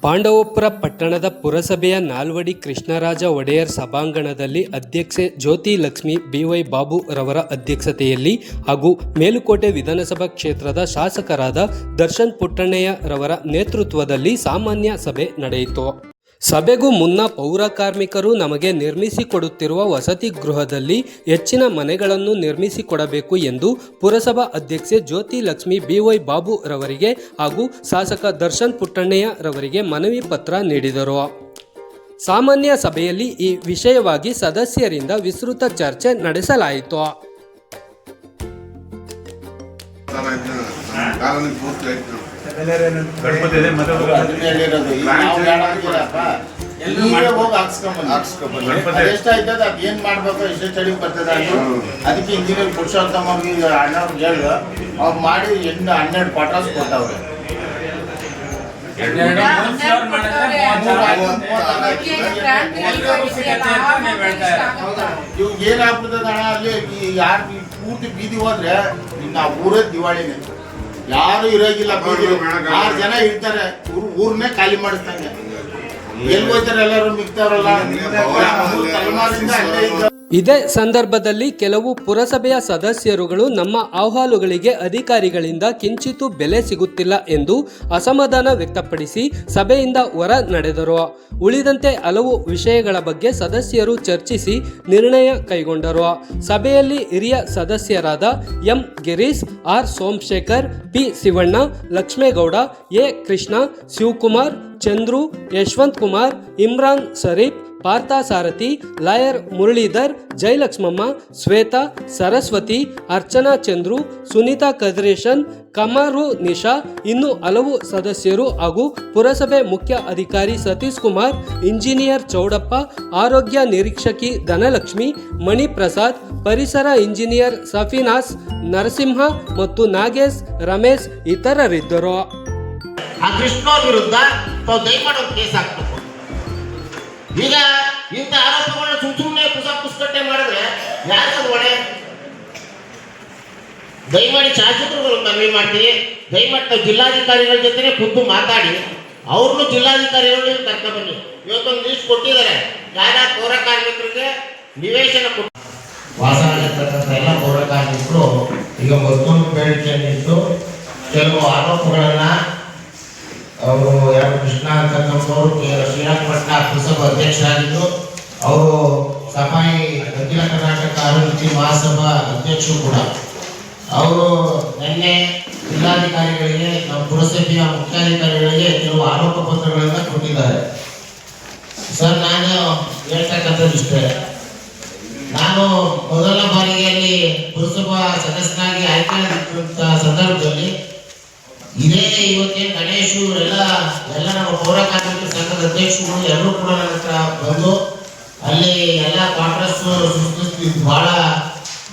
ಪಾಂಡವಪುರ ಪಟ್ಟಣದ ಪುರಸಭೆಯ ನಾಲ್ವಡಿ ಕೃಷ್ಣರಾಜ ಒಡೆಯರ್ ಸಭಾಂಗಣದಲ್ಲಿ ಅಧ್ಯಕ್ಷೆ ಜ್ಯೋತಿ ಲಕ್ಷ್ಮಿ ಬಿವೈ ಬಾಬು ರವರ ಅಧ್ಯಕ್ಷತೆಯಲ್ಲಿ ಹಾಗೂ ಮೇಲುಕೋಟೆ ವಿಧಾನಸಭಾ ಕ್ಷೇತ್ರದ ಶಾಸಕರಾದ ದರ್ಶನ್ ಪುಟ್ಟಣ್ಣಯ್ಯ ರವರ ನೇತೃತ್ವದಲ್ಲಿ ಸಾಮಾನ್ಯ ಸಭೆ ನಡೆಯಿತು. ಸಭೆಗೂ ಮುನ್ನ ಪೌರ ಕಾರ್ಮಿಕರು ನಮಗೆ ನಿರ್ಮಿಸಿಕೊಡುತ್ತಿರುವ ವಸತಿ ಗೃಹದಲ್ಲಿ ಹೆಚ್ಚಿನ ಮನೆಗಳನ್ನು ನಿರ್ಮಿಸಿಕೊಡಬೇಕು ಎಂದು ಪುರಸಭಾ ಅಧ್ಯಕ್ಷೆ ಜ್ಯೋತಿ ಲಕ್ಷ್ಮಿ ಬಿವೈ ಬಾಬು ರವರಿಗೆ ಹಾಗೂ ಶಾಸಕ ದರ್ಶನ್ ಪುಟ್ಟಣ್ಣಯ್ಯ ರವರಿಗೆ ಮನವಿ ಪತ್ರ ನೀಡಿದರು. ಸಾಮಾನ್ಯ ಸಭೆಯಲ್ಲಿ ಈ ವಿಷಯವಾಗಿ ಸದಸ್ಯರಿಂದ ವಿಸ್ತೃತ ಚರ್ಚೆ ನಡೆಸಲಾಯಿತು. ಏನ್ ಮಾಡ್ಬೇಕು ಇಷ್ಟ ಚಳಿ ಬರ್ತದ ಅದಕ್ಕೆ ಇಂಜಿನಿಯರ್ ಪುರುಷೋತ್ತಮ ಅಣ್ಣವ್ರಿಗೆ ಹೇಳು ಅವ್ರು ಮಾಡಿ 12 ಕ್ವಾರ್ಟರ್ಸ್ ಕೊಟ್ಟವ್ರೆ. ಇವಾಗ ಏನಾಗ್ಬಿಡ್ತದ ಅಣ್ಣ, ಅಲ್ಲಿ ಯಾರು ಪೂರ್ತಿ ಬೀದಿ ಹೋದ್ರೆ ನಾವು ಊರೇ ದಿವಾಳಿನೇ, ಯಾರು ಇರೋಗಿಲ್ಲ. 6 ಜನ ಇರ್ತಾರೆ, ಊರ್ನೇ ಖಾಲಿ ಮಾಡಿಸ್ದಂಗೆ. ಎಲ್ಲಿ ಹೋಗ್ತಾರೆ ಎಲ್ಲರೂ ಮಿಕ್ತಾರಲ್ಲ. ಇದೇ ಸಂದರ್ಭದಲ್ಲಿ ಕೆಲವು ಪುರಸಭೆಯ ಸದಸ್ಯರುಗಳು ನಮ್ಮ ಅಹವಾಲುಗಳಿಗೆ ಅಧಿಕಾರಿಗಳಿಂದ ಕಿಂಚಿತ್ತೂ ಬೆಲೆ ಸಿಗುತ್ತಿಲ್ಲ ಎಂದು ಅಸಮಾಧಾನ ವ್ಯಕ್ತಪಡಿಸಿ ಸಭೆಯಿಂದ ಹೊರ ನಡೆದರು. ಉಳಿದಂತೆ ಹಲವು ವಿಷಯಗಳ ಬಗ್ಗೆ ಸದಸ್ಯರು ಚರ್ಚಿಸಿ ನಿರ್ಣಯ ಕೈಗೊಂಡರು. ಸಭೆಯಲ್ಲಿ ಹಿರಿಯ ಸದಸ್ಯರಾದ M Girish, R Somashekhar, P Shivanna, Lakshmegowda, A Krishna, Shivakumar, Chandru, Yashwant Kumar, Imran Sharif, Parthasarathy, lawyer Muralidhar, Jayalakshmamma, Shweta, Saraswati, Archana Chandru, Sunita Kadreshan, ಕಮಾರು ನಿಶಾ, ಇನ್ನು ಹಲವು ಸದಸ್ಯರು ಹಾಗೂ ಪುರಸಭೆ ಮುಖ್ಯ ಅಧಿಕಾರಿ ಸತೀಶ್ ಕುಮಾರ್, ಇಂಜಿನಿಯರ್ ಚೌಡಪ್ಪ, ಆರೋಗ್ಯ ನಿರೀಕ್ಷಕಿ ಧನಲಕ್ಷ್ಮಿ, ಮಣಿಪ್ರಸಾದ್, ಪರಿಸರ ಇಂಜಿನಿಯರ್ ಸಫಿನಾಸ್, ನರಸಿಂಹ ಮತ್ತು ನಾಗೇಶ್, ರಮೇಶ್ ಇತರರಿದ್ದರು. ವಿರುದ್ಧ ದಯಮಾಡಿ ಕೇಸ್ ಹಾಕ್ಬೇಕು. ಈಗ ಇಂಥ ಆರೋಪಗಳನ್ನ ಸುಮ್ಮನೆ ಪುಸ್ತಕಟ್ಟೆ ಮಾಡಿದ್ರೆ ಯಾರು ಹೊಣೆ? ದಯಮಾಡಿ ಶಾಸಕರುಗಳು ಮನವಿ ಮಾಡ್ತೀವಿ, ದಯಮಾಡಿ ನಾವು ಜಿಲ್ಲಾಧಿಕಾರಿಗಳ ಜೊತೆ ಖುದ್ದು ಮಾತಾಡಿ ಅವ್ರನ್ನು ಜಿಲ್ಲಾಧಿಕಾರಿಗಳು ಕರ್ಕೊಂಡ್ಬನ್ನಿ. ಇವತ್ತೊಂದು ಲಿಸ್ಟ್ ಕೊಟ್ಟಿದ್ದಾರೆ, ಯಾರ ಪೌರ ಕಾರ್ಮಿಕರಿಗೆ ನಿವೇಶನ ಕೊಟ್ಟು ವಾಸ ಆಗಿರ್ತಕ್ಕಂಥ ಎಲ್ಲ ಪೌರ ಕಾರ್ಮಿಕರು ಈಗ ಮತ್ತೊಂದು ಬೇಡಿಕೆಯನ್ನಿಟ್ಟು ಕೆಲವು ಆರೋಪಗಳನ್ನ ಅವರು ಯಾರು ಕೃಷ್ಣ ಅಂತಕ್ಕಂಥವ್ರು ಶ್ರೀರಂಗಪಟ್ಟಣ ಪುರಸಭಾ ಅಧ್ಯಕ್ಷರಾಗಿದ್ದು, ಅವರು ಸಫಾಯಿ ಅಖಿಲ ಕರ್ನಾಟಕ ಆರೋಗ್ಯ ಮಹಾಸಭಾ ಅಧ್ಯಕ್ಷರು ಕೂಡ. ಅವರು ನಿನ್ನೆ ಜಿಲ್ಲಾಧಿಕಾರಿಗಳಿಗೆ, ನಮ್ಮ ಪುರಸಭೆಯ ಮುಖ್ಯಾಧಿಕಾರಿಗಳಿಗೆ ಕೆಲವು ಆರೋಪ ಪತ್ರಗಳನ್ನು ಕೊಟ್ಟಿದ್ದಾರೆ. ಸರ್, ನಾನು ಹೇಳ್ತಕ್ಕಂಥದ್ದು ಇಷ್ಟೇ, ನಾನು ಮೊದಲ ಬಾರಿಗೆ ಅಲ್ಲಿ ಪುರಸಭಾ ಸದಸ್ಯನಾಗಿ ಆಯ್ಕೆಯಾದಂಥ ಸಂದರ್ಭದಲ್ಲಿ ಇದೇ ಇವತ್ತೇನು ಗಣೇಶು ಎಲ್ಲ ನಮ್ಮ ಪೌರ ಕಾರ್ಮಿಕರ ಸಂಘದ ಅಧ್ಯಕ್ಷರು ಎಲ್ಲರೂ ಕೂಡ ನನ್ನ ಹತ್ರ ಬಂದು ಅಲ್ಲಿ ಎಲ್ಲ ಕ್ವಾರ್ಟರ್ಸ್ ಬಹಳ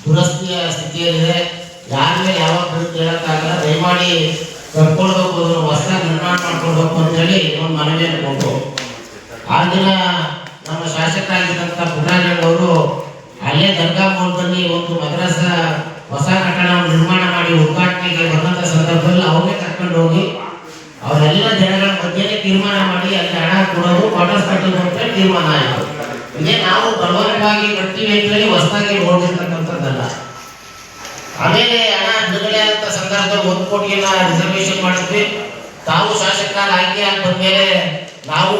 ದುರಸ್ತಿಯ ಸ್ಥಿತಿಯಲ್ಲಿದೆ, ಯಾರ ಮೇಲೆ ಯಾವಾಗ ಬರುತ್ತೆ ಹೇಳಕ್ಕಾಗಲ್ಲ, ದಯಮಾಡಿ ಕರ್ಕೊಳ್ಬೇಕು, ಅದನ್ನು ಹೊಸದಾಗಿ ನಿರ್ಮಾಣ ಮಾಡ್ಕೊಳ್ಬೇಕು ಅಂತೇಳಿ ಒಂದು ಮನವಿಯನ್ನು ಕೊಟ್ಟು, ಆ ದಿನ ನಮ್ಮ ಶಾಸಕರಾಗಿದ್ದಂಥ ಪುಟ್ಟರಾಜಣ್ಣವರು ಅಲ್ಲೇ ದರ್ಗಾ ಮೋಲ್ದಲ್ಲಿ ಒಂದು ಮದ್ರಾಸ ಹೊಸ ಕಟ್ಟಡವನ್ನು ನಿರ್ಮಾಣ ಮಾಡಿ ಉದ್ಘಾಟನೆಗೆ ಬಂದಂಥ ಸಂದರ್ಭದಲ್ಲಿ ಅವ್ರಿಗೆ ಕರ್ಕೊಂಡು ಹೋಗಿ ಅವರೆಲ್ಲ ಜನಗಳ ಮಧ್ಯೆ ತೀರ್ಮಾನ ಮಾಡಿ ಅಲ್ಲಿ ಹಣ ಕೊಡೋದು, ಕ್ವಾರ್ಟರ್ಸ್ ಕಟ್ಟೋದು ಅಂತ ತೀರ್ಮಾನ ಆಯಿತು. ಇದೇ ನಾವು ಬಲವಂತವಾಗಿ ಕಟ್ತೀವಿ ಅಂತೇಳಿ ಹೊಸದಾಗಿ ನೋಡಿರ್ತಕ್ಕಂಥದ್ದಲ್ಲ. ಆಮೇಲೆ ಹಣ ಬಿಡುಗಡೆ ಆದಂಥ ಸಂದರ್ಭದಲ್ಲಿ 1 ಕೋಟಿಯನ್ನ ರಿಸರ್ವೇಶನ್ ಮಾಡಿದ್ವಿ. ತಾವು ಶಾಸಕರಾಗಿ ಆಯ್ಕೆಯಾಗಿ ಬಂದ್ಮೇಲೆ ನಾವು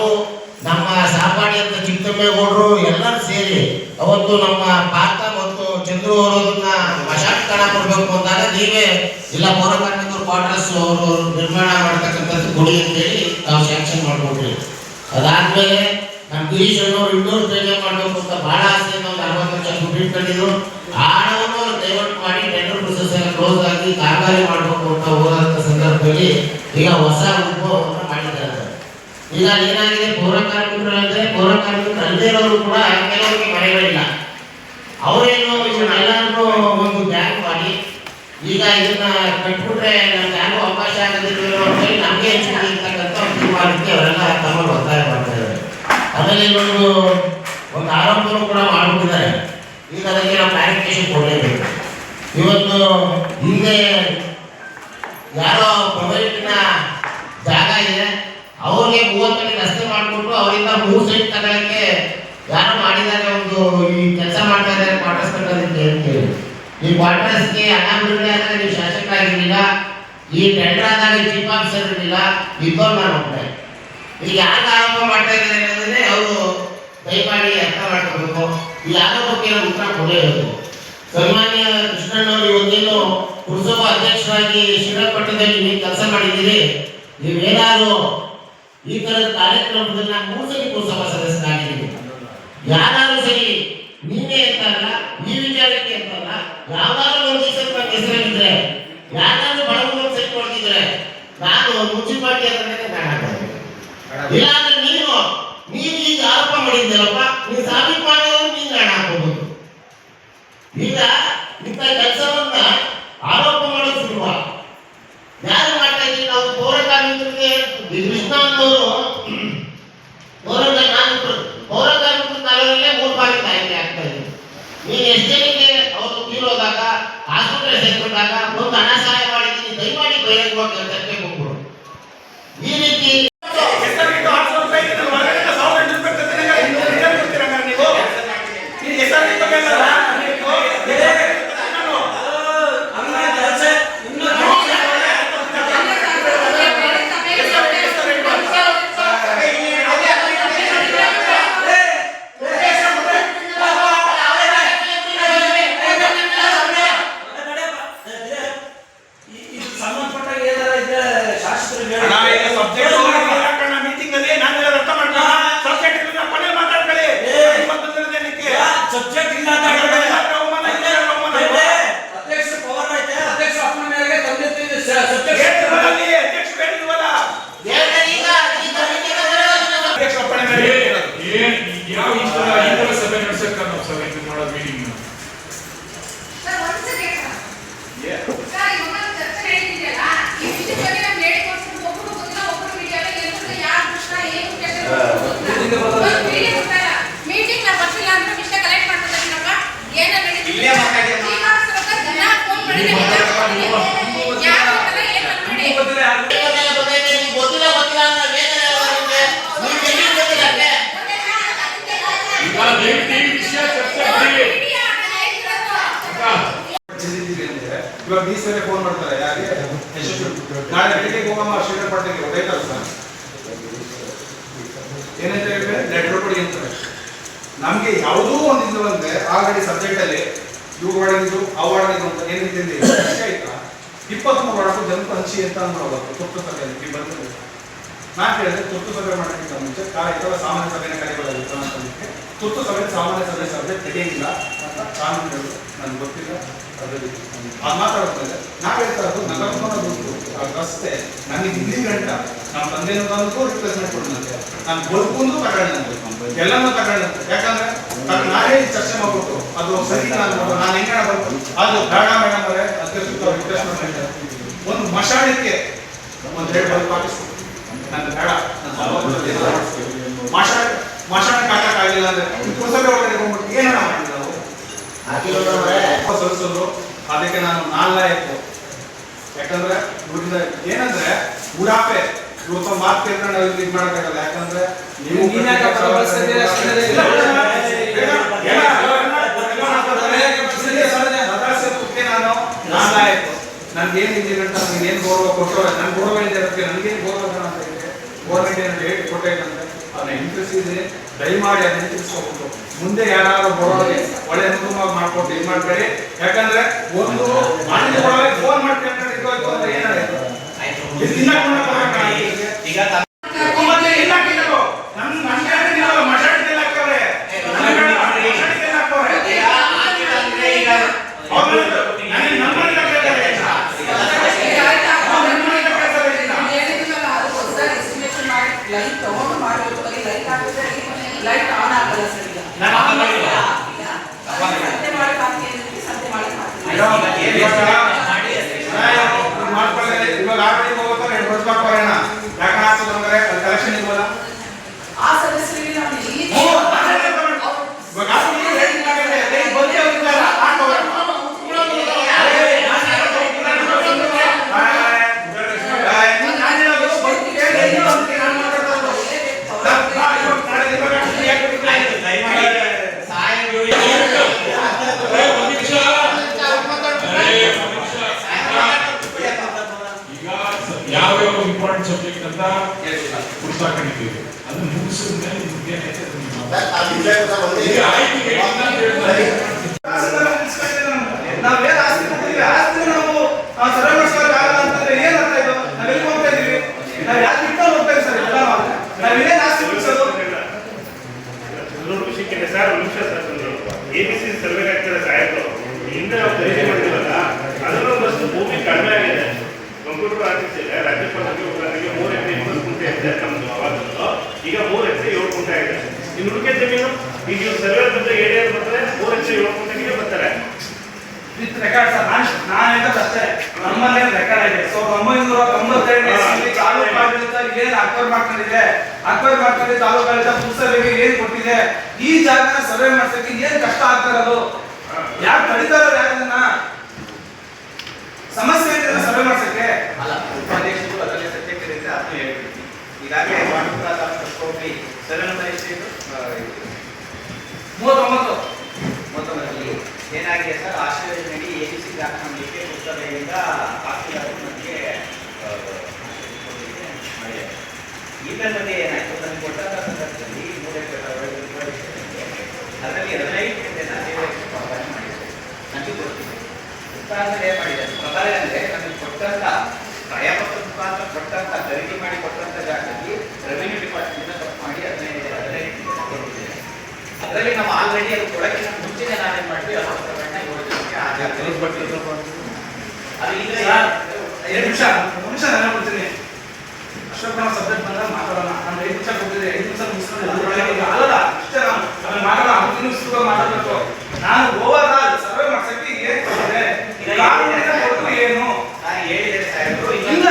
ನಮ್ಮ ಸಹಪಾಠಿ ಅಂತ ಚಿಕ್ಕಮೇಗೌಡರು ಎಲ್ಲರೂ ಸೇರಿ ಅವತ್ತು ನಮ್ಮ ಪಾರ್ಥ ಮತ್ತು ಚಂದ್ರು ಅವರನ್ನ ಮಶಾಟಕರಣ ಕೊಡಬೇಕು ಅಂದಾಗ ನೀವೇ ಇಲ್ಲ ಪೌರ ಕಾರ್ಮಿಕರು ಕ್ವಾರ್ಟರ್ಸ್ ಅವರು ನಿರ್ಮಾಣ ಮಾಡ್ತಕ್ಕಂಥದ್ದು ಕೊಡಿ ಅಂತೇಳಿ ನಾವು ಸ್ಯಾಂಕ್ಷನ್ ಮಾಡ್ಕೊಟ್ರಿ. ಅದಾದ್ಮೇಲೆ ನಮ್ಮ ಗಿರೀಶ್ ಅವರು ಇಂಡೋರ್ ಸ್ಟೇಡಿಯಂ ಮಾಡಬೇಕು ಅಂತ ಬಹಳ ಆಸೆಯಿಂದ ಒಂದು 60 ಲಕ್ಷ ದುಡ್ಡು ಇಟ್ಕೊಂಡಿದ್ರು. ಆ ಹಣವನ್ನು ಡೈವರ್ಟ್ ಮಾಡಿ ಟೆಂಡರ್ ಪ್ರೊಸೆಸ್ ಎಲ್ಲ ಕ್ಲೋಸ್ ಆಗಿ ಕಾಮಗಾರಿ ಮಾಡಬೇಕು ಅಂತ ಹೋದಂಥ ಸಂದರ್ಭದಲ್ಲಿ ಈಗ ಹೊಸ ಉದ್ಭವವನ್ನು ಮಾಡಿದ್ದಾರೆ. ಈಗ ಏನಾಗಿದೆ, ಪೌರ ಕಾರ್ಮಿಕರು ಅಂದ್ರೆ ಪೌರ ಕಾರ್ಮಿಕರು ಅಲ್ಲದೇ ಇರೋರು ಕೂಡ ಕೆಲವರಿಗೆ ಮನೆಗಳಿಲ್ಲ, ಅವರೇನು ಎಲ್ಲರೂ ಒಂದು ಬ್ಯಾಂಕ್ ಮಾಡಿ ಈಗ ಇದನ್ನ ಕಟ್ಬಿಟ್ರೆ ನಮ್ಗೆ ಯಾರಿಗೂ ಅವಕಾಶ ಆಗೋದಿಲ್ಲ ಅಂತೇಳಿ ನಮಗೆ ಹೆಚ್ಚಿಗೆ ಇರ್ತಕ್ಕಂಥ ತೀರ್ಮಾನಕ್ಕೆ ಅವರೆಲ್ಲ ತಮ್ಮನ್ನು ಒತ್ತಾಯ ಮಾಡ್ತಾ ಇದ್ದಾರೆ. ಆಮೇಲೆ ಒಂದು ಆರೋಪವನ್ನು ಕೂಡ ಮಾಡ್ಬಿಟ್ಟಿದ್ದಾರೆ. ಈಗ ಅದಕ್ಕೆ ನಾವು ಕ್ಲಾರಿಫಿಕೇಶನ್ ಕೊಡಲೇಬೇಕು. ಇವತ್ತು ಹಿಂದೆ ಯಾರೋ ಪ್ರೈವೇಟಿನ ಜಾಗ ಇದೆ, ಅವ್ರಿಗೆ 30 ಅಡಿ ರಸ್ತೆ ಮಾಡಿಕೊಟ್ಟು ಅವರಿಂದ 3 ಸೈಟ್ ತಗೊಳ್ಳಕ್ಕೆ ಯಾರು ಮಾಡಿದ್ದಾರೆ, ಒಂದು ಈ ಕೆಲಸ ಮಾಡ್ತಾ ಇದ್ದಾರೆ ಕ್ವಾರ್ಟರ್ಸ್ ಕಟ್ಟೋದಕ್ಕೆ ಹೇಳ್ತೀವಿ. ಈ ಕ್ವಾರ್ಟರ್ಸ್ಗೆ ಹಣ ಬಿಡುಗಡೆ ಆದರೆ ನೀವು ಶಾಸಕರಾಗಿರಲಿಲ್ಲ, ಈ ಟೆಂಡರ್ ಆದಾಗ ಚೀಫ್ ಆಫೀಸರ್ ಇರಲಿಲ್ಲ, ಇದ್ದವ್ರು ನಾನು ಒಬ್ಬನೇ. ಈಗ ಯಾರು ಆರೋಪ ಮಾಡ್ತಾ ಇದ್ದಾರೆ ಅನ್ನೋದನ್ನೇ ಅವರು ದಯಮಾಡಿ ಅರ್ಥ ಮಾಡ್ಕೋಬೇಕು. ಈ ಆರೋಪಕ್ಕೆ ಉತ್ತರ ಕೊಡಲೇಬೇಕು. ಸನ್ಮಾನ್ಯ ಕೃಷ್ಣಣ್ಣವರು ಇವತ್ತೇನು ಪುರಸಭಾ ಅಧ್ಯಕ್ಷರಾಗಿ ಶ್ರೀರಂಗಪಟ್ಟಣದಲ್ಲಿ ನೀವು ಕೆಲಸ ಮಾಡಿದ್ದೀರಿ, ನೀವೇನಾದ್ರು ಈ ತರದ ಕಾರ್ಯಕ್ರಮದಲ್ಲಿ 3 ಸರಿ ಪುರಸಭಾ ಸದಸ್ಯರಾಗಿದ್ದೀರಿ. ಯಾರು ಸರಿ ನೀವೇ ಅಂತ ಅಲ್ಲ, ಈ ವಿಚಾರಕ್ಕೆ ಅಂತ ಅಲ್ಲ, ಯಾವ್ದಾದ್ರು ಒಂದು ದಿವಸ ಹೆಸರಿದ್ರೆ ಯಾರಾದ್ರೂ ಬಡವರು ಸರಿ ಕೊಡ್ತಿದ್ರೆ ನಾನು ಮುನ್ಸಿಪಾಲಿಟಿ ಅಂದ್ರೆ ಕಾಣಾಗ್ತದೆ. ಇಲ್ಲಾಂದ್ರೆ ನೀವು ಈಗ ಆರೋಪ ಮಾಡಿದ್ದೀರಪ್ಪ, ನೀವು ಸಾಬೀತು ಮಾಡಿದವರು ನೀವು ಹಣ ಹಾಕೋಬಹುದು. ಈಗ ಇಂಥ ಕೆಲಸವನ್ನ ಆರೋಪ ಮಾಡೋದು ಸುಲಭ. ಯಾರು ಮಾಡ್ತಾ ಇದ್ದೀವಿ ನಾವು ಪೌರ ಕಾರ್ಮಿಕರಿಗೆ ಕೃಷ್ಣ ಅನ್ನೋರು ಪೌರ ಕಾರ್ಮಿಕರ ಕಾಲದಲ್ಲೇ 3 ಬಾರಿ ಆಯ್ಕೆ ಆಗ್ತಾ ಇದೆ. ನೀನು ಎಷ್ಟು ಜನಕ್ಕೆ ಅವರು ತೀರೋದಾಗ ಆಸ್ಪತ್ರೆ ಸೇರ್ಕೊಂಡಾಗ ಒಂದು ಹಣ ಸಹಾಯ ಮಾಡಿದ್ದೀನಿ, ದಯಮಾಡಿ ಬಹಿರಂಗವಾಗಿ ಚರ್ಚೆ ಹೋಗ್ಬಿಡು. ಈ ರೀತಿ ಇವಾಗ ಈ ಸರಿ ಫೋನ್ ಮಾಡ್ತಾರೆ ಯಾರಿಗೆ, ನಾಳೆ ಬೆಳಿಗ್ಗೆ ಹೋಗಮ್ಮ ಶ್ರೀರಂಗಪಟ್ಟಣಕ್ಕೆ ಹೊರಟಾಯ್ತಲ್ಲ ಸರ್, ಏನಂತ ಹೇಳಿದ್ರೆ ಲೆಟರ್ ಕೊಡಿ ಅಂತಾರೆ. ನಮ್ಗೆ ಯಾವುದೋ ಒಂದು ಇದು ಅಂದ್ರೆ ಆಲ್ರೆಡಿ ಸಬ್ಜೆಕ್ಟ್ ಅಲ್ಲಿ ಇವು ಮಾಡಿದ್ದು ಅವಾರ್ಡ್ ಅಂತ ಏನಿದೆ ಆಯ್ತಾ 23 ವಾರ್ಡ್ ಜನರು ಹಂಚಿ ಅಂತ ಅನ್ನೋದು ತುರ್ತು ಸಭೆಯಲ್ಲಿ ಬಂದಿದೆ. ನಾನು ಹೇಳಿದ್ರೆ ತುರ್ತು ಸಭೆ ಮಾಡೋಕ್ಕಿಂತ ಮುಂಚೆ ಕಾಲ ಸಾಮಾನ್ಯ ಸಭೆನ ಕರೆಯಲಾಗಿತ್ತು ಅಂತಂದಕ್ಕೆ ತುರ್ತು ಸಭೆ ಸಾಮಾನ್ಯ ಸಭೆ ಸಭೆ ತೆಗೆಯಿಲ್ಲ ಅಂತ ಕಾನೂನುಗಳು ನನಗೆ ಗೊತ್ತಿಲ್ಲ. ಅದು ಮಾತಾಡ್ತಾರೆ. ನಾವು ಹೇಳ್ತಾ ಇರೋದು ನಗರಭವನ ದುಡ್ಡು ಆ ರಸ್ತೆ ನನಗೆ ಇಲ್ಲಿ ಗಂಟ ನಮ್ಮ ತಂದೆನೂ ತಂದು ರಿಪ್ಲೇಸ್ಮೆಂಟ್ ಕೊಡಂತೆ, ನಾನು ಬದುಕೊಂಡು ತಗೊಂಡಂತೆ ಎಲ್ಲನೂ ತಗೊಂಡಂತೆ. ಯಾಕಂದ್ರೆ ನಾನೇ ಚರ್ಚೆ ಮಾಡ್ಬಿಟ್ಟು ಅದು ಸರಿ ನಾನು ಹೆಂಗಣ ಬಂತು ಅದು ಬೇಡ ಮೇಡಮ್ ಅವರೇ ಅಧ್ಯಕ್ಷ ರಿಪ್ಲೇಸ್ಮೆಂಟ್ ಒಂದು ಮಶಾಣಕ್ಕೆ ಒಂದು 2 ಬಲ್ಪ್ ಹಾಕಿಸ್ಬೇಕು. ನನ್ನ ಬೇಡ ಮಶಾಣಕ್ಕೆ ಹಾಕಕ್ಕಾಗಿಲ್ಲ ಅಂದ್ರೆ ಪುಸ್ತಕ ಒಳಗಡೆ ಹೋಗ್ಬಿಟ್ಟು ಏನಾರ ಮಾಡಿದ್ರು ಸದಸ್ಯರು. ಅದಕ್ಕೆ ನಾನು ನಾಲ್ಕು ಯಾಕಂದ್ರೆ ಏನಂದ್ರೆ ಉಡಾಪೆ ಇವತ್ತು ಮಾತು ಕೇಳ್ಕೊಂಡು ಇದು ಮಾಡಕ್ಕಾಗಲ್ಲ. ಯಾಕಂದ್ರೆ ನೀವು ನಾನು ನಾಲ್ಕು ನನ್ಗೇನಿದೆ ಅಂತ ನನಗೇನು ಗೌರವ ಕೊಟ್ಟೋ ನನ್ ಗೌರವ ಇದೆ ಅದಕ್ಕೆ ನನಗೇನು ಗೌರವ ಅಂತ ಇದೆ. ಗೌರ್ಮೆಂಟ್ ಏನು ರೇಟ್ ಕೊಟ್ಟೈತಂದ್ರೆ ಅದನ್ನ ಇಂಟ್ರೆಸ್ಟ್ ಇದೆ, ದಯಮಾಡಿ ಅದನ್ನ ತಿಳಿಸ್ಕೊಬೇಕು. ಮುಂದೆ ಯಾರು ಬರೋರಿಗೆ ಒಳ್ಳೆ ಅನುಕೂಲವಾಗಿ ಮಾಡ್ಕೊಟ್ಟು ಇದು ಮಾಡ್ಬೇಡಿ. ಯಾಕಂದ್ರೆ ಒಂದು ಮಾನ್ಯ ಫೋನ್ ಮಾಡ್ಕೊಂಡು ಇಟ್ಕೋಬೇಕು ಅಂದ್ರೆ ಏನಾಯ್ತು ಲೈಟ್ ಆನ್ ಆಗಲ್ಲ ಸರ್. ಇವಾಗ ಆರ್ಡರ್ ಹೋಗ್ತಾರೆ 2 ವರ್ಷ ಬರೋಣ ಯಾಕೆ ಆಗ್ತದಂದ್ರೆ ಕಲೆಕ್ಷನ್ ಇಲ್ವಲ್ಲ ಆ ಸದಸ್ಯರಿಗೆ ನಾವು ಹಾಕೊಂಡಿದ್ದೀವಿ. ಅದನ್ನ ಮುಗಿಸಿದ ಮೇಲೆ ನಿಮ್ಗೆ ಏನಾಯ್ತು ಅದನ್ನ ನೀವು ಸರ್, ಆ ವಿಷಯ ಒಂದೇ ಈಗ ಆಯ್ತು, ನಾವೇನ್ ಆಸ್ತಿ ಕೊಟ್ಟಿದ್ದೀವಿ, ಆಸ್ತಿ ನಾವು ಸರ್ವೆ ಮಾಡಿಸ್ಕೊಳ್ಳೋಕೆ ಆಗಲ್ಲ ಅಂತಂದ್ರೆ ಏನ್ ಅರ್ಥ ಇದು? ನಾವೆಲ್ಲಿ ಹೋಗ್ತಾ ಇದೀವಿ? ನಾವ್ ಯಾಕೆ ಬಿಟ್ಟು ಹೋಗ್ತಾ ಇದೀವಿ ಸರ್? ಎಲ್ಲ ನಾವೇನೇನ್ ಆಸ್ತಿ ಬಿಡಿಸೋದು? ವಿಷಯಕ್ಕೆ ಸರ್ ಒಂದು ನಿಮಿಷ ಸರ್, ABC ಸರ್ವೆ ಆಗ್ತದೆ ಸಾಹೇಬರು ಹಿಂದೆ ನಾವು ಖರೀದಿ ಮಾಡಿದ್ವಲ್ಲ ಅದನ್ನು ಒಂದಷ್ಟು ಭೂಮಿ ಕಡಿಮೆ ಆಗಿದೆ. ಕಂಪ್ಯೂಟರ್ ಆಫೀಸ್ ಇದೆ, ರಾಜ್ಯಪಾಲರಿಗೆ 3 ಎಕರೆ 20 ಗುಂಟೆ ಇದೆ ನಮ್ದು ಅವಾಗದ್ದು. ಈಗ 3 ಎಕರೆ 7 ಗುಂಟೆ ಆಗಿದೆ. ಇನ್ನು ಉಳಿಕೆ ಜಮೀನು ಈಗ ಇವ್ರು ಸರ್ವೆ ಬಂದ್ರೆ ಏರಿಯಾ ಬರ್ತಾರೆ 3 ಎಕರೆ 7 ಗುಂಟೆಗೆ ಬರ್ತಾರೆ. ವಿತ್ ರೆಕಾರ್ಡ್ ಸರ್, ನಾನು ಹೇಳಿದ್ದು ಅಷ್ಟೇ. ನಮ್ಮಲ್ಲಿ ರೆಕಾರ್ಡ್ ಇದೆ. 1992 ತಾಲೂಕು ಆಡಳಿತ ಏನ್ ಅಕ್ವೈರ್ ಮಾಡ್ಕೊಂಡಿದೆ, ತಾಲೂಕು ಆಡಳಿತ ಭೂಸರ್ವೆಗೆ ಏನ್ ಕೊಟ್ಟಿದೆ, ಈ ಜಾಗನ ಸರ್ವೆ ಮಾಡ್ಸಕ್ಕೆ ಏನ್ ಕಷ್ಟ ಆಗ್ತಾ ಇರೋದು, ಯಾಕೆ ಕಡಿತಾರ ಯಾರನ್ನ ಸಮಸ್ಯೆ ಇದೆ ಸರ್ವೆ ಮಾಡ್ಸಕ್ಕೆ? ಅಲ್ಲ, ಉಪಾಧ್ಯಕ್ಷರು ಅದರಲ್ಲಿ ಸಬ್ಜೆಕ್ಟ್ ಇರುತ್ತೆ, ಅದನ್ನು ಹೇಳ್ಬಿಡ್ತೀನಿ. ಈಗಾಗಲೇ ಸರ್ವೆ ನಂಬರ್ ಎಷ್ಟಿತ್ತು? 39 ಮೊತ್ತದಲ್ಲಿ ಏನಾಗಿದೆ ಸರ್, ಆಶ್ರಯ ನೀಡಿ ABC ಗ್ರಾಮ ಮಾಡಲಿಕ್ಕೆ ಪುಸ್ತಕದಿಂದ ತಹಸೀಲ್ದಾರರು ನನಗೆ ಮಾಡಿದ್ದಾರೆ. ಇಮೇಲ್ ಬಗ್ಗೆ ಏನಾಯಿತು, ನನಗೆ ಕೊಟ್ಟಂಥ ಸಂದರ್ಭದಲ್ಲಿ 3 ಎಕರೆ ಅದರಲ್ಲಿ 15 ಎಕರೆ ಪ್ರಭಾರ ಮಾಡಿದ್ದಾರೆ. ನನಗೆ ಗೊತ್ತಿದೆ ಉತ್ಪಾದನೆ ಏನು ಮಾಡಿದ್ದಾರೆ ಪ್ರಭಾರ ಅಂದರೆ ನಮಗೆ ಕೊಟ್ಟಂಥ ಕ್ರಯಪತ್ರದ ಮುಖಾಂತರ ಕೊಟ್ಟಂಥ ಖರೀದಿ ಮಾಡಿ ಕೊಟ್ಟಂಥ ಜಾಗದಲ್ಲಿ ರೆವಿನ್ಯೂ ಡಿಪಾರ್ಟ್ಮೆಂಟ್ ತಪ್ಪು ಮಾಡಿ 15 ಕೊಟ್ಟಿದ್ದೇವೆ. ಅದರಲ್ಲಿ ನಾವು ಆಲ್ರೆಡಿ ಅದು ಕೊಡೋಕ್ಕಿಂತ ಮುಂಚೆನೇ ನಾವೇನು ಮಾಡಿದ್ವಿ, 60 ಯೋಜನೆಗೆ ಆ ಜಾಗದಲ್ಲಿ ಕೊಟ್ಟಿದ್ದು. ಅದು ಈಗ 2 ನಿಮಿಷ ನಾನು ಹೇಳ್ಬಿಡ್ತೀನಿ. ಅಶೋಕ್ ನಾವು ಸಬ್ಜೆಕ್ಟ್ ಬಂದಾಗ ಮಾತಾಡೋಣ. ನಾನು 5 ನಿಮಿಷ ಕೊಟ್ಟಿದ್ದೆ, 5 ನಿಮಿಷ ಮುಗಿಸ್ಕೊಂಡು ಅಲ್ಲಲ್ಲ ಅಷ್ಟೇ. ನಾನು ಮಾತಾಡೋಣ, 5 ನಿಮಿಷ ಮಾತಾಡಬೇಕು. ನಾನು ಓವರ್ ಆಲ್ ಸರ್ವೆ ಮಾಡ್ಸಕ್ಕೆ ಏನ್ ಕೊಟ್ಟಿದೆ, ಕಾನೂನಿನ ಕೊಟ್ಟು ಏನು ನಾನು ಹೇಳಿದೆ ಸಾಹೇಬರು. ಇಲ್ಲ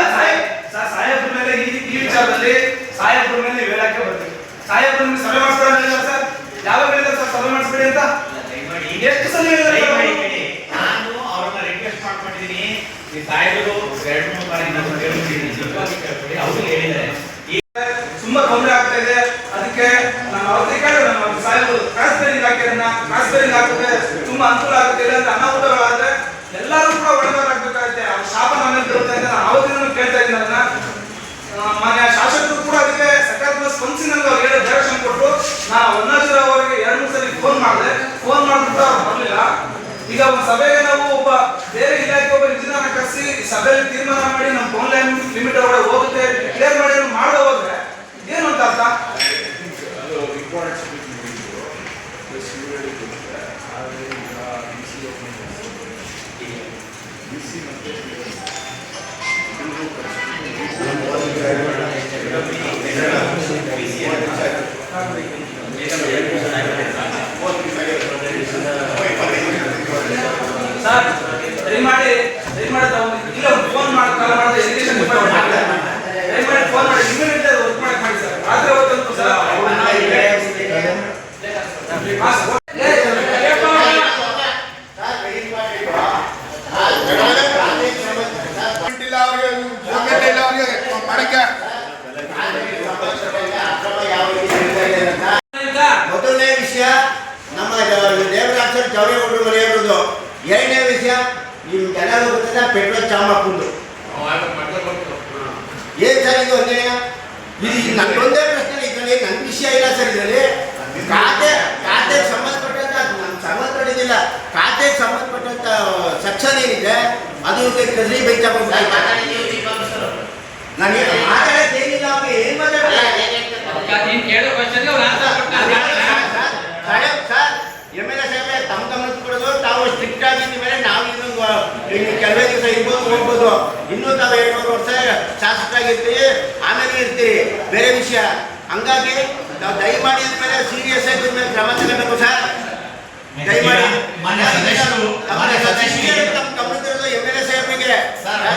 ಸಾಹೇಬ್ರ ಮೇಲೆ ಈ ವಿಚಾರದಲ್ಲಿ ಸಾಹೇಬ್ರ ಮೇಲೆ ನೀವು ಹೇಳಕ್ಕೆ ಬರ್ತೀವಿ. ಸಾಹೇಬ್ರ ಮೇಲೆ ಸರ್ವೆ ಮಾಡಿಸ್ಕೊಳ್ಳೋದಿಲ್ಲ ಸರ್. ಯಾವಾಗ ಹೇಳಿದ್ರೆ ಸರ್ ಸರ್ವೆ ಮಾಡಿಸ್ಬೇಡಿ ಅಂತ? ಎಷ್ಟು ಸಲ ಹೇಳಿದ್ರೆ? ನಾನು ಅವ್ರನ್ನ ರಿಕ್ವೆಸ್ಟ್ ಮಾಡ್ಕೊಂಡಿದ್ದೀನಿ. ಈ ಸಾಹೇಬರು 2-3 ಬಾರಿ ನಾನು ಕೇಳ್ಬಿಟ್ಟಿದ್ದೀನಿ, ಅವರು ಹೇಳಿದ್ದಾರೆ. ತುಂಬಾ ತೊಂದರೆ ಆಗ್ತಾ ಇದೆ. ಅದಕ್ಕೆ ನಾನು ಅವ್ರಿಗೆ ಕೇಳಿದೆ, ನಮ್ಮ ಸಾಹೇಬರು ಟ್ರಾನ್ಸ್ಫರಿಂಗ್ ಹಾಕಿದ್ರೆ ತುಂಬಾ ಅನುಕೂಲ ಆಗುತ್ತೆ. ಇಲ್ಲ ಅಂದ್ರೆ ಅನಾಹುತಗಳಾದ್ರೆ ಎಲ್ಲರೂ ಕೂಡ ಒಳಗಾಗಬೇಕಾಗುತ್ತೆ. ಅವ್ರ ಶಾಪ ನನ್ನ ಮೇಲೆ ಬೀಳುತ್ತೆ ಅಂತ ನಾನು ಅವತ್ತಿನ ಕೇಳ್ತಾ ಇದ್ದೀನಿ. ಅದನ್ನ ಮಾನ್ಯ ಶಾಸಕರು ಕೂಡ ಅದಕ್ಕೆ ಸಕಾರಾತ್ಮಕ ಸ್ಪಂದಿಸಿ ನನಗೆ ಅವ್ರು ಹೇಳೋ ಡೈರೆಕ್ಷನ್ ಕೊಟ್ಟರು. ನಾನು ಹೊನ್ನಾಜಿರಾವ್ ಅವರಿಗೆ 2-3 ಸಲ ಫೋನ್ ಮಾಡಿಬಿಟ್ಟು ಅವ್ರು ಬರಲಿಲ್ಲ. ಈಗ ಒಂದು ಸಭೆಗೆ ನಾವು ಒಬ್ಬ ಬೇರೆ ಇಲಾಖೆ ಒಬ್ಬ ಇಂಜಿನಿಯರ್ ಕರೆಸಿ ಸಭೆಯಲ್ಲಿ ತೀರ್ಮಾನ ಮಾಡಿ ನಮ್ಮ ಫೋನ್ ಲೈನ್ ಲಿಮಿಟ್ ಒಳಗೆ ಹೋಗುತ್ತೆ ಕ್ಲಿಯರ್ ಮಾಡಿ ಮಾಡೋ ಹೋದ್ರೆ ಏನು ಅಂತ ಅರ್ಥ? ಸರ್ ದಯಮಾಡಿ ಇಲ್ಲ ಫೋನ್ ಮಾಡಿದ್ರೆ ಎಜುಕೇಶನ್ ಡಿಪಾರ್ಟ್ಮೆಂಟ್ ದಯಮಾಡಿ ಫೋನ್ ಮಾಡಿ ಇಮಿಡಿಯೇಟ್ ವರ್ಕ್ ಮಾಡಕ್ಕೆ ಮಾಡಿ ಸರ್. ರಾತ್ರಿ ಹೊತ್ತಂತೂ ಸರ್ ಮೊದಲನೇ ವಿಷಯ ನಮ್ಮ ದೇವರಾಜರು ಜವರೇಗೌಡರು ಮನೆ ಇರೋದು. 2ನೇ ವಿಷಯ ನಿಮ್ಗೆಲ್ಲರೂ ಗೊತ್ತಿದೆ ಪೆಟ್ರೋಲ್ ಚಾಮಪ್ಪಂದು ಏನ್ ಸರ್ ಇದು ಅನ್ಯಾಯ? ಇದು ನನ್ನೊಂದೇ ಪ್ರಶ್ನೆ. ಇದರಲ್ಲಿ ನನ್ನ ವಿಷಯ ಇಲ್ಲ ಸರ್. ಇದರಲ್ಲಿ ಖಾತೆಗೆ ಸಂಬಂಧಪಟ್ಟಂತ ಸಂಬಂಧಪಟ್ಟಿದ್ದಿಲ್ಲ. ಖಾತೆಗೆ ಸಂಬಂಧಪಟ್ಟಂತ ಸೆಕ್ಷನ್ ಏನಿದೆ ಅದು ಕದ್ರಿ ಬೆಂಚ ನನಗೆ ಮಾತಾಡೋದೇನಿಲ್ಲ. ಅವ್ರಿಗೆ ಏನ್ ಮಾತಾಡ್ತಾರೆ ಸರ್? MLA ಸಾಹೇಬ್ರೆ ತಮ್ಮ ಕೊಡೋದು ತಾವು ಸ್ಟ್ರಿಕ್ಟ್ ಆಗಿದ್ದ ಮೇಲೆ ನಾವು ಇನ್ನೊಂದು ಕೆಲವೇ ದಿವಸ ಇರ್ಬೋದು ಹೋಗ್ಬೋದು. ಇನ್ನೂ ತಾವು 2-3 ವರ್ಷ ಶಾಸಕರಾಗಿರ್ತೀವಿ, ಆಮೇಲೆ ಇರ್ತೀರಿ, ಬೇರೆ ವಿಷಯ. ಹಂಗಾಗಿ ನಾವು ದಯಮಾಡಿ ಮೇಲೆ ಸೀರಿಯಸ್ ಆಗಿ ಮೇಲೆ ಕ್ರಮ ತಗೋಬೇಕು ಸರ್. ದಯಮಾಡಿ ತಮ್ಮ ಗಮನದಲ್ಲಿರೋದು MLA ಸಾಹೇಬ್ರಿಗೆ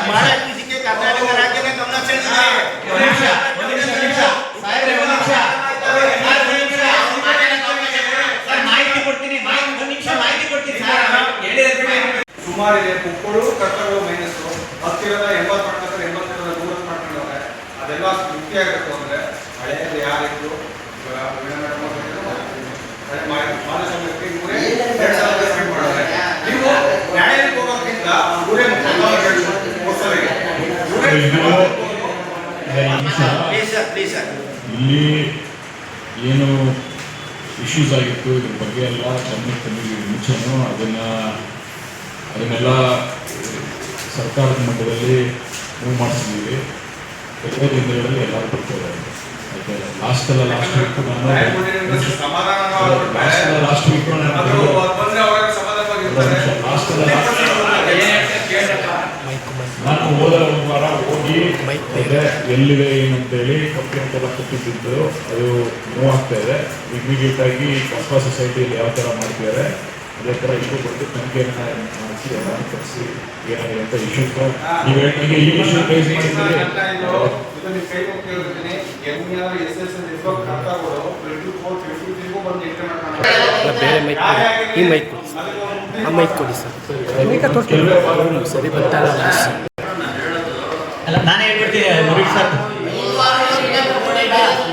ಬಹಳ ವಿಷಯಕ್ಕೆ ಕರ್ನಾಟಕ ರಾಜ್ಯದ ಗಮನ ಸೆಳೆದಿದ್ದಾರೆ. ಸುಮಾರಿದೆ ಕುಕ್ಕಳು ಕಟ್ಟಗಳು ಮೈನಸ್ 10 ಇರೋದ 80 ಮಾಡ್ತಾರೆ, 80 ಇರೋದ 100 ಮಾಡ್ಕೊಂಡವ್ರೆ. ಅದೆಲ್ಲ ಮುಖ್ಯ ಆಗಬೇಕು ಅಂದ್ರೆ ಹಳೆಯದು ಯಾರಿದ್ರು ಮಾನಸಕ್ಕೆ ಇವರೇ 2 ಸಾವಿರ ಪೇಮೆಂಟ್ ಮಾಡಿದ್ರೆ ನೀವು ನ್ಯಾಯಾಲಯಕ್ಕೆ ಹೋಗೋಕ್ಕಿಂತ ಇವರೇ ಪ್ಲೀಸ್ ಸರ್ ಇಲ್ಲಿ ಏನು ಇಶ್ಯೂಸ್ ಆಗಿತ್ತು ಇದ್ರ ಬಗ್ಗೆ ಎಲ್ಲ ಗಮನಕ್ಕೆ ತಂದಿದ್ದೀವಿ ಮುಂಚೆನೂ ಅದನ್ನೆಲ್ಲ ಸರ್ಕಾರದ ಮಟ್ಟದಲ್ಲಿ ಮೂವ್ ಮಾಡಿಸಿದ್ದೀವಿ. ಕೆಲವೇ ದಿನಗಳಲ್ಲಿ ಎಲ್ಲರೂ ಬರ್ತಾರೆ. ಲಾಸ್ಟ್ ವೀಕ್ ನಾನು ಹೋದ ಒಂದು ವಾರ ಹೋಗಿ ಎಲ್ಲಿದೆ ಏನಂತೇಳಿ ಕಂಪ್ಲೇಂಟ್ ಕೊಟ್ಟಿದ್ದು ಅದು ಮೂವ್ ಆಗ್ತಾ ಇದೆ. ಇಮಿಡಿಯೇಟ್ ಆಗಿ ಕಸ್ಬಾ ಸೊಸೈಟಿಯಲ್ಲಿ ಯಾವ ಥರ ಮಾಡ್ತಿದ್ದಾರೆ ಅದೇ ಥರ ಇಶ್ಯೂ ಕೊಟ್ಟು ತನಿಖೆಯನ್ನು ಮಾಡಿಸಿ ಎಲ್ಲರೂ ಕಳಿಸಿ ಏನಾಗಿದೆ ಅಂತ ಇಶ್ಯೂ ನೀವು ಹೇಳ್ದಂಗೆ ಈ ಇಶ್ಯೂ ಫೇಸ್ ಮಾಡಿದ್ರೆ ಬೇರೆ ಮೈಕ್ ಕೊಡಿ, ಈ ಮೈಕ್ ಕೊಡಿ, ಆ ಮೈಕ್ ಕೊಡಿ ಸರ್. ಸರಿ ಬರ್ತಾರೆ ಅಲ್ಲ ನಾನೇ ಹೇಳ್ಬಿಡ್ತೀನಿ ಮುರುಳಿ ಸರ್.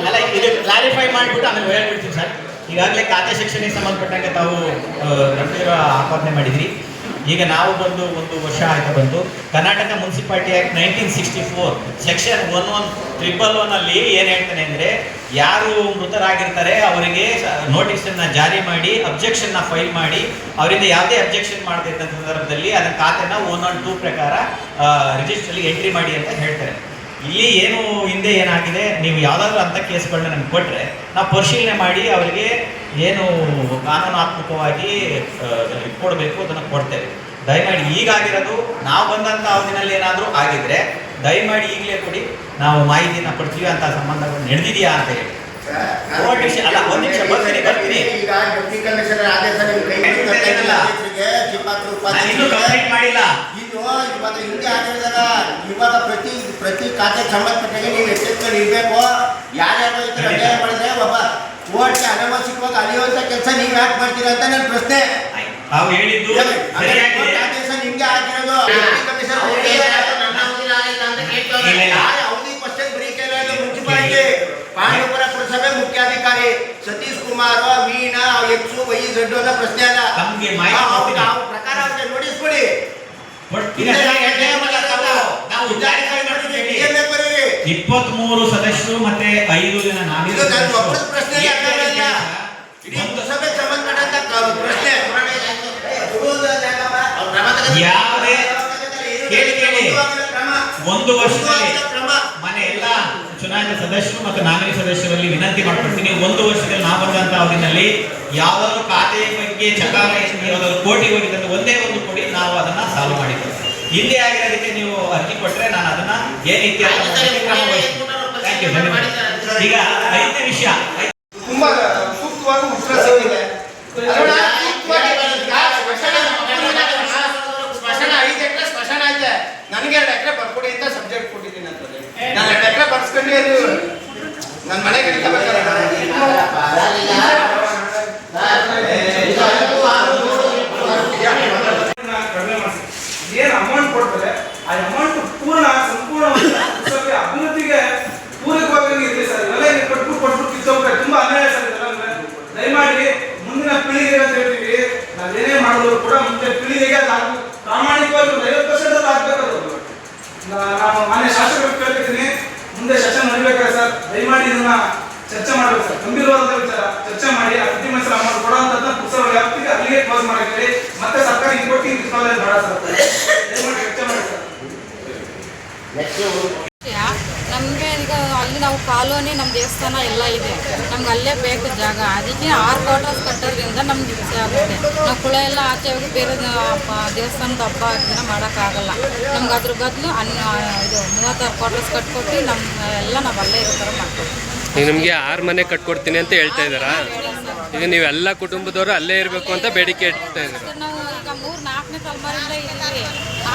ಅಲ್ಲ ಇದು ಕ್ಲಾರಿಫೈ ಮಾಡಿಬಿಟ್ಟು ಆಮೇಲೆ ಹೇಳ್ಬಿಡ್ತೀನಿ ಸರ್. ಈಗಾಗಲೇ ಖಾತೆ ಶಿಕ್ಷಣಕ್ಕೆ ಸಂಬಂಧಪಟ್ಟಂಗೆ ತಾವು ಗಂಭೀರ ಆಪಾದನೆ ಮಾಡಿದ್ರಿ. ಈಗ ನಾವು ಬಂದು 1 ವರ್ಷ ಆಯ್ತಾ ಬಂದು ಕರ್ನಾಟಕ ಮುನ್ಸಿಪಾಲಿಟಿ ಆ್ಯಕ್ಟ್ 1964 ಸೆಕ್ಷನ್ 1111 ಏನು ಹೇಳ್ತಾನೆ ಅಂದರೆ, ಯಾರು ಮೃತರಾಗಿರ್ತಾರೆ ಅವರಿಗೆ ನೋಟಿಸನ್ನು ಜಾರಿ ಮಾಡಿ ಅಬ್ಜೆಕ್ಷನ್ನ ಫೈಲ್ ಮಾಡಿ ಅವರಿಂದ ಯಾವುದೇ ಅಬ್ಜೆಕ್ಷನ್ ಮಾಡದೇ ಇದ್ದ ಸಂದರ್ಭದಲ್ಲಿ ಅದರ ಖಾತೆನ 112 ಪ್ರಕಾರ ರಿಜಿಸ್ಟ್ರಲ್ಲಿ ಎಂಟ್ರಿ ಮಾಡಿ ಅಂತ ಹೇಳ್ತಾರೆ. ಇಲ್ಲಿ ಏನು ಹಿಂದೆ ಏನಾಗಿದೆ, ನೀವು ಯಾವುದಾದ್ರೂ ಅಂಥ ಕೇಸ್ಗಳನ್ನ ನಮ್ಗೆ ಕೊಟ್ಟರೆ ನಾವು ಪರಿಶೀಲನೆ ಮಾಡಿ ಅವರಿಗೆ ಏನು ಕಾನೂನಾತ್ಮಕವಾಗಿ ಕೊಡಬೇಕು ಅದನ್ನು ಕೊಡ್ತೇವೆ. ದಯಮಾಡಿ ಈಗಾಗಿರೋದು ನಾವು ಬಂದಂಥ ಅವಧಿನಲ್ಲಿ ಏನಾದರೂ ಆಗಿದ್ರೆ ದಯಮಾಡಿ ಈಗಲೇ ಕೊಡಿ, ನಾವು ಮಾಹಿತಿನ ಕೊಡ್ತೀವಿ ಅಂತ ಸಂಬಂಧಗಳು ನಡೆದಿದೆಯಾ ಅಂತ ಹೇಳಿ. ಅಲ್ಲ ಒಂದು ನಿಮಿಷ ಬರ್ತೀನಿ. ಈಗ ಡೆಪ್ಟಿ ಕಮಿಷನರ್ ಆದೇಶ ಇನ್ನೂ ಕಂಪ್ಲೀಟ್ ಮಾಡಿಲ್ಲ. ಇವಾಗ ಹಿಂಗೆ ಆಗಿರೋದಲ್ಲ, ಇವಾಗ ಪ್ರತಿ ಖಾತೆಗೆ ಸಂಬಂಧಪಟ್ಟಾಗೆ ನೀವು ಎಚ್ಚರಿಕೆಗಳು ಇರಬೇಕು. ಯಾರ್ಯಾರು ಈ ಥರ ಅನ್ಯಾಯ ಮಾಡಿದ್ರೆ ಒಬ್ಬ ಓಟ್ಗೆ ಅನವಶ್ಯಕವಾಗಿ ಅಲಿಯುವಂಥ ಕೆಲಸ ನೀವು ಯಾಕೆ ಮಾಡ್ತೀರಾ ಅಂತ ನನ್ನ ಪ್ರಶ್ನೆ. ತಾವು ಹೇಳಿದ್ದು ಆದೇಶ ನಿಮ್ಗೆ ಆಗಿರೋದು. ಡೆಪ್ಟಿ ಕಮಿಷನರ್ ಅವಧಿ ಕ್ವಶನ್ ಬರೀ ಕೇಳೋದು ಮುನ್ಸಿಪಾಲಿಟಿ ಪಾಂಡವಪುರ ಪುರಸಭೆ ಮುಖ್ಯಾಧಿಕಾರಿ Satish Kumar Veena X Y Z ಅನ್ನೋ ಪ್ರಶ್ನೆ ಅಲ್ಲ. ನಮ್ಗೆ ಮಾಹಿತಿ ಪ್ರಕಾರ ಅವ್ರಿಗೆ ನೋಟಿಸ್ ಕೊಡಿ. 23 ಸದಸ್ಯರು ಮತ್ತೆ 5 ಜನ ನಾವಿರೋ ಪ್ರಶ್ನೆ ಯಾವುದೇ ಕೇಳಿ 1 ವರ್ಷದಲ್ಲಿ ಮನೆ ಎಲ್ಲ ಚುನಾಯಿತ ಸದಸ್ಯರು ಮತ್ತು ನಾಮಿನಿ ಸದಸ್ಯರಲ್ಲಿ ವಿನಂತಿ ಮಾಡ್ಕೊಳ್ತೀನಿ. 1 ವರ್ಷದಲ್ಲಿ ನಾವು ಬಂದಂತ ಅವಧಿನಲ್ಲಿ ಯಾವ್ದಾದ್ರು ಖಾತೆ ಬಗ್ಗೆ ಚಕಾರ ಯಾವ್ದಾದ್ರು ಕೋಟಿ ಹೋಗಿದ್ದಂತ ಒಂದೇ ಒಂದು ಕೊಡಿ, ನಾವು ಅದನ್ನ ಸಾಲ್ವ್ ಮಾಡಿದ್ದೇವೆ. ಹಿಂದೆ ಆಗಿರೋದಕ್ಕೆ ನೀವು ಅರ್ಜಿ ಕೊಟ್ಟರೆ ನಾನು ಅದನ್ನ ಏನೈತಿ ಅಂತ ಕ್ರಮ ವಹಿಸ್ತೀನಿ. ಥ್ಯಾಂಕ್ ಯು, ಧನ್ಯವಾದ. ಈಗ 5ನೇ ವಿಷಯ ತುಂಬಾ ಸೂಕ್ತವಾಗಿ ಉತ್ತರ ಸಿಕ್ಕಿದೆ. ಸ್ಮಶಾನ 5 ಎಕರೆ ಸ್ಮಶಾನ ಐತೆ, ನನಗೆ 2 ಎಕರೆ ಬರ್ಕೊಡಿ ಅಂತ ಸಬ್ಜೆಕ್ಟ್ ಕೊಟ್ಟಿದ್ದೀನಿ ಅಂತಂದ್ರೆ ನಾನು 2 ಎಕರೆ ಬರ್ಸ್ಕೊಂಡೆ ನನ್ನ ಮನೆಗೆ ಏನು ಅಮೌಂಟ್ ಕೊಡ್ತಾರೆ ಆ ಅಮೌಂಟ್ ಸಂಪೂರ್ಣ ಅಭಿವೃದ್ಧಿಗೆ ಪೂರಕವಾಗಿ ಇರಲಿ ಸರ್. ಇವೆಲ್ಲ ಕೊಟ್ಬಿಟ್ಟು ಕಿತ್ತೋಗ್ತಾರೆ, ತುಂಬಾ ಅನ್ಯಾಯ ಸರ್ ಇದೆಲ್ಲ. ದಯಮಾಡಿ ಮುಂದಿನ ಪೀಳಿಗೆಗೆ ಅಂತ ಹೇಳ್ತೀವಿ, ನಾವೇನೇ ಮಾಡಿದ್ರು ಕೂಡ ಮುಂದೆ ಪೀಳಿಗೆಗೆ ಅದು ಪ್ರಾಮಾಣಿಕವಾಗಿ 50% ಆಗ್ಬೇಕದು. ನಾನು ಮಾನ್ಯ ಶಾಸಕರು ಕೇಳ್ತಿದ್ದೀನಿ, ಮುಂದೆ ಸೆಷನ್ ನಡಿಬೇಕಾದ್ರೆ ಸರ್ ದಯಮಾಡಿ ಇದನ್ನ ಚರ್ಚೆ ಮಾಡಬೇಕು ಸರ್. ಗಂಭೀರವಾದ ವಿಚಾರ ಚರ್ಚೆ ಮಾಡಿ ಆ ಪ್ರತಿ ಮೈಸೂರು ಅಮೌಂಟ್ ಕೊಡುವಂಥದ್ದನ್ನ ಪುಸ್ತಕ ವ್ಯಾಪ್ತಿಗೆ ಅಲ್ಲಿಗೆ ಕ್ಲೋಸ್ ಮಾಡಕ್ಕೆ ಮತ್ತೆ ಸರ್ಕಾರ ಇಂಕೋಟಿ ಬೇಡ ಸರ್. ದಯಮಾಡಿ ಚರ್ಚೆ ಮಾಡಿ ಸರ್. ನಮಗೆ ಈಗ ಅಲ್ಲಿ ನಾವು ಕಾಲೋನಿ ನಮ್ಮ ದೇವಸ್ಥಾನ ಎಲ್ಲ ಇದೆ, ನಮ್ಗೆ ಅಲ್ಲೇ ಬೇಕು ಜಾಗ. ಅದಕ್ಕೆ 6 ಕ್ವಾರ್ಟರ್ಸ್ ಕಟ್ಟೋದ್ರಿಂದ ನಮ್ಗೆ ಹಿಂಸೆ ಆಗುತ್ತೆ. ನಾವು ಕುಳ ಎಲ್ಲ ಆಚೆ ಹೋಗಿ ಬೇರೆ ದೇವಸ್ಥಾನದ ಹಬ್ಬ ದಿನ ಮಾಡೋಕ್ಕಾಗಲ್ಲ. ನಮ್ಗೆ ಅದ್ರ ಬದಲು ಇದು 36 ಕ್ವಾರ್ಟರ್ಸ್ ಕಟ್ಕೊಟ್ಟು ಎಲ್ಲ ನಾವು ಅಲ್ಲೇ ಇರೋ ಥರ ಮಾಡ್ಕೊಡ್ತೀವಿ. ಈಗ ನಿಮಗೆ 6 ಮನೆ ಕಟ್ಕೊಡ್ತೀನಿ ಅಂತ ಹೇಳ್ತಾ ಇದ್ದಾರಾ? ಈಗ ನೀವೆಲ್ಲ ಕುಟುಂಬದವರು ಅಲ್ಲೇ ಇರಬೇಕು ಅಂತ ಬೇಡಿಕೆ ಇಡ್ತಾ ಇದ್ದಾರೆ. ನಾವು ಈಗ 3-4ನೇ ತಲೆಮಾರಿಂದ ಇದ್ದೀವಿ,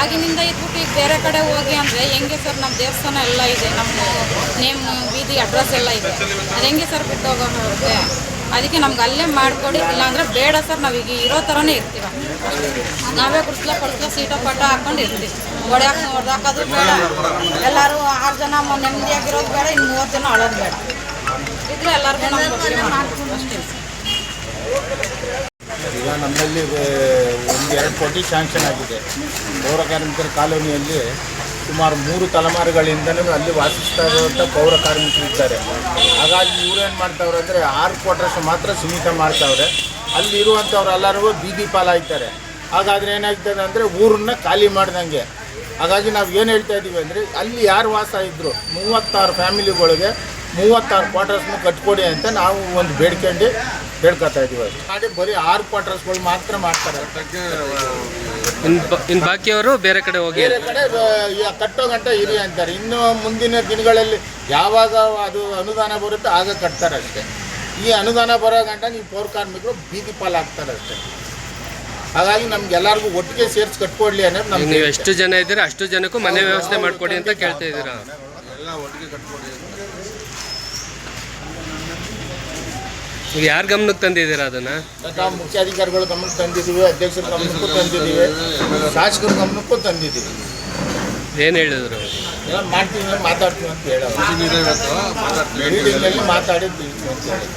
ಆಗಿನಿಂದ ಇದ್ಬಿಟ್ಟು ಈಗ ಬೇರೆ ಕಡೆ ಹೋಗಿ ಅಂದರೆ ಹೆಂಗೆ ಸರ್? ನಮ್ಮ ದೇವಸ್ಥಾನ ಎಲ್ಲ ಇದೆ, ನಮ್ಮ ನೇಮ್ ಬೀದಿ ಅಡ್ರೆಸ್ ಎಲ್ಲ ಇದೆ, ಅದು ಹೆಂಗೆ ಸರ್ ಬಿಟ್ಟು ಹೋಗೋಕ್ಕಾಗುತ್ತೆ? ಅದಕ್ಕೆ ನಮ್ಗೆ ಅಲ್ಲೇ ಮಾಡಿಕೊಡಿ, ಇಲ್ಲಾಂದರೆ ಬೇಡ ಸರ್. ನಾವೀಗ ಇರೋ ಥರನೇ ಇರ್ತೀವಿ, ನಾವೇ ಕುಡ್ಸ್ಲ ಸೀಟ ಪಟ ಹಾಕೊಂಡು ಇರ್ತೀವಿ. ಹೊಡೆದಾಕೋದು ಬೇಡ, ಎಲ್ಲರೂ 6 ಜನ ನೆಮ್ಮದಿಯಾಗಿರೋದು ಬೇಡ, ಇನ್ನು 30 ಜನ ಅಳೋದು ಬೇಡ. ಇದ್ರೆ ಎಲ್ಲರಿಗೂ ನಮ್ಮ ಬಗ್ಗೆ ಮಾಡ್ಕೊಂಡು ಅಷ್ಟೇ. ಈಗ ನಮ್ಮಲ್ಲಿ 1-2 ಕೋಟಿ ಸ್ಯಾಂಕ್ಷನ್ ಆಗಿದೆ. ಪೌರ ಕಾರ್ಮಿಕರ ಕಾಲೋನಿಯಲ್ಲಿ ಸುಮಾರು 3 ತಲೆಮಾರುಗಳಿಂದಲೂ ಅಲ್ಲಿ ವಾಸಿಸ್ತಾ ಇರುವಂಥ ಪೌರ ಕಾರ್ಮಿಕರು ಇದ್ದಾರೆ. ಹಾಗಾಗಿ ಇವ್ರೇನು ಮಾಡ್ತಾವ್ರೆ ಅಂದರೆ 6 ಕ್ವಾರ್ಟರ್ಸ್ ಮಾತ್ರ ಸೀಮಿತ ಮಾಡ್ತಾವ್ರೆ. ಅಲ್ಲಿ ಇರುವಂಥವ್ರೆಲ್ಲರಿಗೂ ಬೀದಿ ಪಾಲಾಗ್ತಾರೆ. ಹಾಗಾದರೆ ಏನಾಗ್ತದೆ ಅಂದರೆ ಊರನ್ನ ಖಾಲಿ ಮಾಡ್ದಂಗೆ. ಹಾಗಾಗಿ ನಾವು ಏನು ಹೇಳ್ತಾ ಇದ್ದೀವಿ ಅಂದರೆ ಅಲ್ಲಿ ಯಾರು ವಾಸ ಇದ್ದರು 36 ಫ್ಯಾಮಿಲಿಗಳಿಗೆ 36 ಕ್ವಾರ್ಟರ್ಸ್ನ ಕಟ್ಕೊಡಿ ಅಂತ ನಾವು ಒಂದು ಬೇಡ್ಕೊತಾ ಇದ್ದೀವಿ. ಮಾಡಿ ಬರೀ 6 ಕ್ವಾರ್ಟರ್ಸ್ಗಳು ಮಾತ್ರ ಮಾಡ್ತಾರೆ. ಇನ್ನು ಬಾಕಿಯವರು ಬೇರೆ ಕಡೆ ಹೋಗಿ ಬೇರೆ ಕಡೆ ಕಟ್ಟೋ ಗಂಟೆ ಇರಿ ಅಂತಾರೆ. ಇನ್ನು ಮುಂದಿನ ದಿನಗಳಲ್ಲಿ ಯಾವಾಗ ಅದು ಅನುದಾನ ಬರುತ್ತೆ ಆಗ ಕಟ್ತಾರೆ ಅಷ್ಟೇ. ಈ ಅನುದಾನ ಬರೋ ಗಂಟ ನೀವು ಪೌರ ಕಾರ್ಮಿಕರು ಬೀದಿ ಪಾಲಾಗ್ತಾರೆ ಅಷ್ಟೇ. ಹಾಗಾಗಿ ನಮ್ಗೆಲ್ಲರಿಗೂ ಒಟ್ಟಿಗೆ ಸೇರಿಸಿ ಕಟ್ಕೊಡ್ಲಿ ಅನ್ನೋದು ನಮ್ಗೆ. ನೀವು ಎಷ್ಟು ಜನ ಇದ್ದೀರಾ ಅಷ್ಟು ಜನಕ್ಕೂ ಮನೆ ವ್ಯವಸ್ಥೆ ಮಾಡಿಕೊಡಿ ಅಂತ ಕೇಳ್ತಾ ಇದ್ದೀರಾ? ಎಲ್ಲ ಒಟ್ಟಿಗೆ ಕಟ್ಕೊಡಿ. ಈಗ ಯಾರ ಗಮನಕ್ಕೆ ತಂದಿದ್ದೀರಾ ಅದನ್ನ? ನಾವು ಮುಖ್ಯಾಧಿಕಾರಿಗಳ ಗಮನಕ್ಕೆ ತಂದಿದ್ದೀವಿ, ಅಧ್ಯಕ್ಷರ ಗಮನಕ್ಕೂ ತಂದಿದ್ದೀವಿ, ಶಾಸಕರ ಗಮನಕ್ಕೂ ತಂದಿದ್ದೀವಿ. ಏನು ಹೇಳಿದ್ರು? ಎಲ್ಲ ಮಾಡ್ತೀವಿ ಮಾತಾಡ್ತೀವಿ ಅಂತ ಹೇಳೋದು. ಮೀಟಿಂಗಲ್ಲಿ ಮಾತಾಡಿದ್ವಿ ಅಂತ ಹೇಳಿ.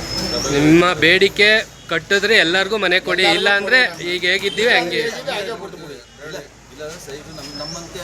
ನಿಮ್ಮ ಬೇಡಿಕೆ ಕಟ್ಟಿದ್ರೆ ಎಲ್ಲರಿಗೂ ಮನೆ ಕೊಡಿ, ಇಲ್ಲ ಅಂದ್ರೆ ಈಗ ಹೇಗಿದ್ದೀವಿ ಹಂಗೆ ಹಾಗೆ ಬಿಟ್ಬಿಡಿ. ನಮ್ಮಂತೆ